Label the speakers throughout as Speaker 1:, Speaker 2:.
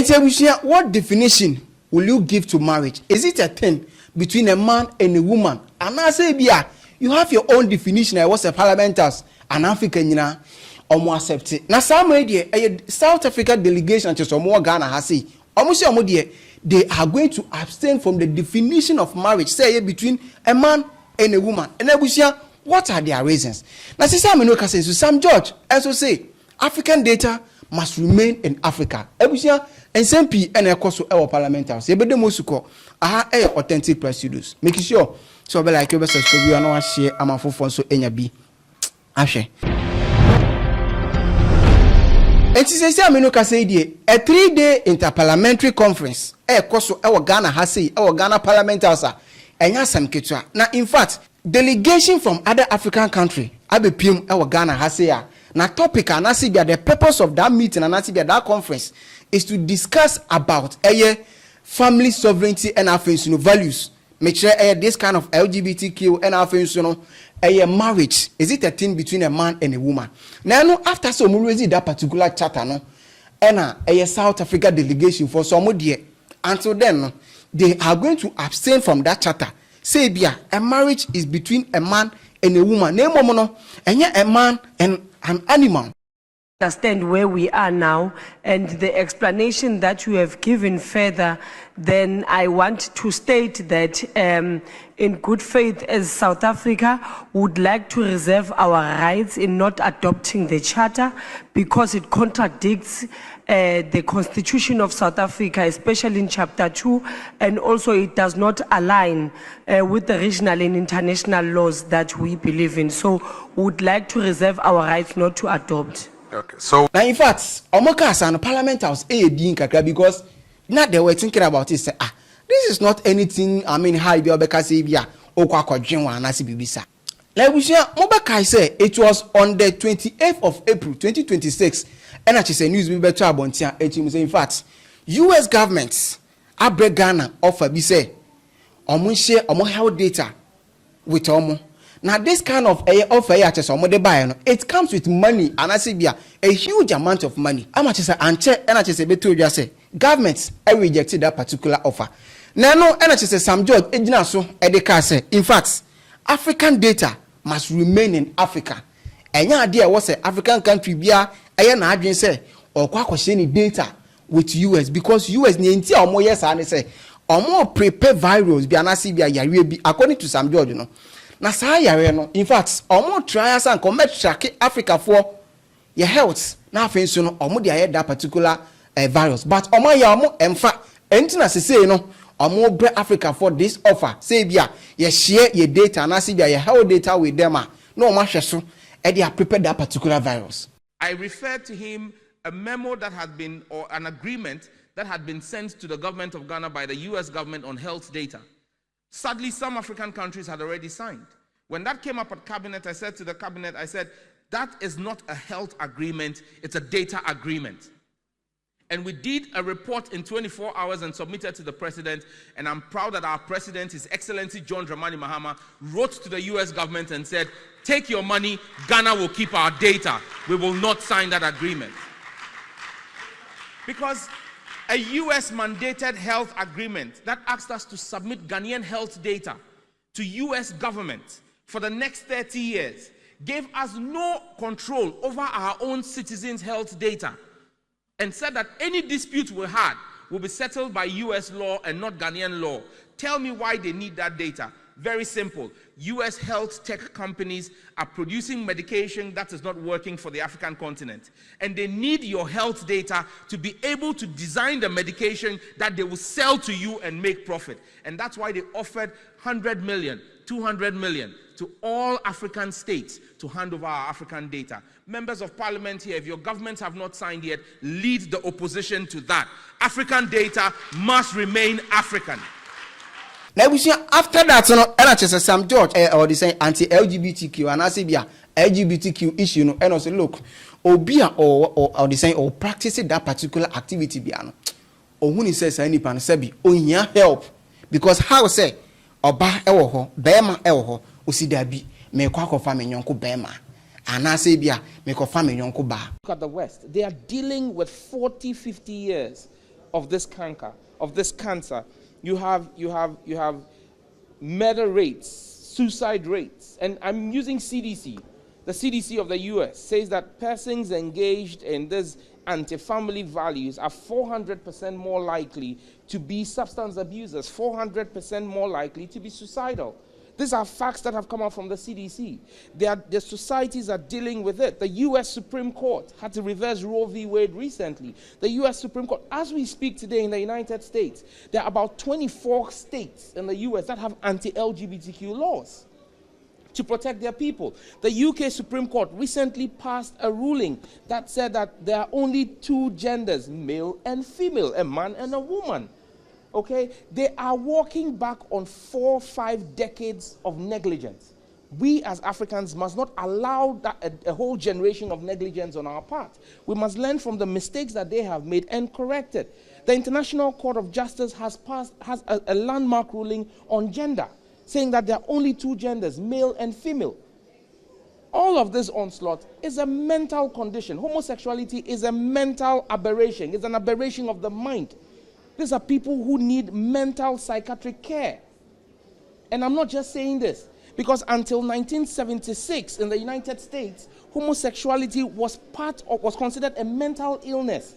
Speaker 1: What definition will you give to marriage? Is it a thing between a man and a woman? And I say, you have your own definition. I was a parliamentarian, an African, or accept it. Now, some idea, a South Africa delegation to some more Ghana has say, almost they are going to abstain from the definition of marriage, say between a man and a woman. And then we say, what are their reasons? Now, Sam George also say, African data must remain in Africa. Ebusia and SMP and ekoso our parliamentarians. Ebede mosuko authentic procedures. Make sure so be like you subscribe you no share amafofo so enya bi. Ahwe. Enti say amenu ka say die a 3-day interparliamentary conference ekoso our Ghana ha say our Ghana parliamentarians enya sam ketua. Na in fact delegation from other African country abepiem our Ghana ha say na topic and the purpose of that meeting and that conference is to discuss about family sovereignty and values. Make sure this kind of LGBTQ and marriage, is it a thing between a man and a woman? Now after so we that particular charter no and a South Africa delegation for some year until then they are going to abstain from that charter. Say a marriage is between a man and a woman. Name and a man and an animal.
Speaker 2: Understand where we are now and the explanation that you have given further, then I want to state that in good faith as South Africa would like to reserve our rights in not adopting the charter because it contradicts the Constitution of South Africa, especially in Chapter 2, and also it does not align with the regional and international laws that we believe in. So we would like to reserve our rights not to adopt.
Speaker 1: Okay, so now in fact, Omokas and Parliament House because now they were thinking about it. Say, this is not anything. I mean, how you be say bia okwa jinwa anasi bibisa. Like we share, Mobakai say it was on the 28th of April 2026. And I say news be better abontia. In fact, U.S. government abre Ghana offer be say omo share omo health data with omo. Now this kind of offer it comes with money and I say a huge amount of money. How much is and I say beto just say governments rejected that particular offer. Now no and I say Sam George ejina so edeka say in fact African data must remain in Africa. Enya idea was a African country bia na adwen say okwa kwahye ni data with US because US ni enti omo yes and say omo prepare virus bia na say bia yare bi according to Sam George no. Na saa yare no in fact omo try as and come track Africa for your health na afen so no omo dey that particular virus but omo ya omo emfa enti na say no omo bre Africa for this offer say bia ye share your data na say bia your health data with them no omo hwe so e dey prepare that particular virus.
Speaker 3: I referred to him a memo that had been or an agreement that had been sent to the government of Ghana by the US government on health data. Sadly, some African countries had already signed. When that came up at cabinet, I said to the cabinet, I said, that is not a health agreement, it's a data agreement. And we did a report in 24 hours and submitted to the president, and I'm proud that our president, His Excellency John Dramani Mahama, wrote to the US government and said, take your money, Ghana will keep our data. We will not sign that agreement. Because a US mandated health agreement that asked us to submit Ghanaian health data to US government for the next 30 years gave us no control over our own citizens' health data and said that any dispute we had will be settled by US law and not Ghanaian law. Tell me why they need that data. Very simple. US health tech companies are producing medication that is not working for the African continent. And they need your health data to be able to design the medication that they will sell to you and make profit. And that's why they offered 100 million, 200 million to all African states to hand over our African data. Members of Parliament here, if your governments have not signed yet, lead the opposition to that. African data must remain African.
Speaker 1: Now we see after that, NHS Sam George or the same anti-LGBTQ and ACBA LGBTQ issue, no, and also look, Obia or the same or practicing that particular activity, biano. Or when he says any pan sebi, oh help because how say oba ewoho bema ewoho usi dabi me kwa kofa me nyonko bema anase bia me kofa me nyonko ba.
Speaker 3: Look at the West. They are dealing with 40-50 years of this cancer, you have murder rates, suicide rates, and I'm using CDC. The CDC of the US says that persons engaged in these anti-family values are 400% more likely to be substance abusers, 400% more likely to be suicidal. These are facts that have come out from the CDC. The societies are dealing with it. The US Supreme Court had to reverse Roe v. Wade recently. The US Supreme Court, as we speak today in the United States, there are about 24 states in the US that have anti-LGBTQ laws to protect their people. The UK Supreme Court recently passed a ruling that said that there are only two genders, male and female, a man and a woman. Okay? They are walking back on 4 or 5 decades of negligence. We as Africans must not allow that a whole generation of negligence on our part. We must learn from the mistakes that they have made and correct it. The International Court of Justice has a landmark ruling on gender, saying that there are only two genders, male and female. All of this onslaught is a mental condition. Homosexuality is a mental aberration. It's an aberration of the mind. These are people who need mental psychiatric care. And I'm not just saying this, because until 1976 in the United States, homosexuality was considered a mental illness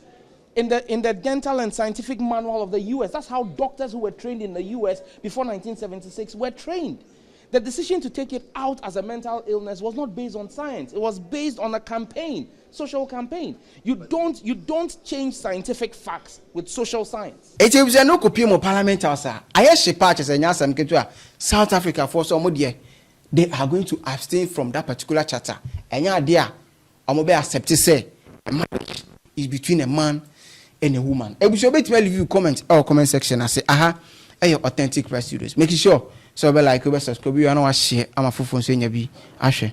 Speaker 3: in the dental and scientific manual of the US. That's how doctors who were trained in the US before 1976 were trained. The decision to take it out as a mental illness was not based on science. It was based on a campaign, social campaign. You don't change scientific facts with social science.
Speaker 1: It is no copy of Parliament House. I actually patches and Yasam Ketua, South Africa for some day. They are going to abstain from that particular charter. And your idea, I'm going to accept to say a marriage is between a man and a woman. I will show you leave you comment or comment section. I say, aha, your authentic press studios. Making sure so be like you subscribe. You know what share. I'm a full phone saying you be. Ashe.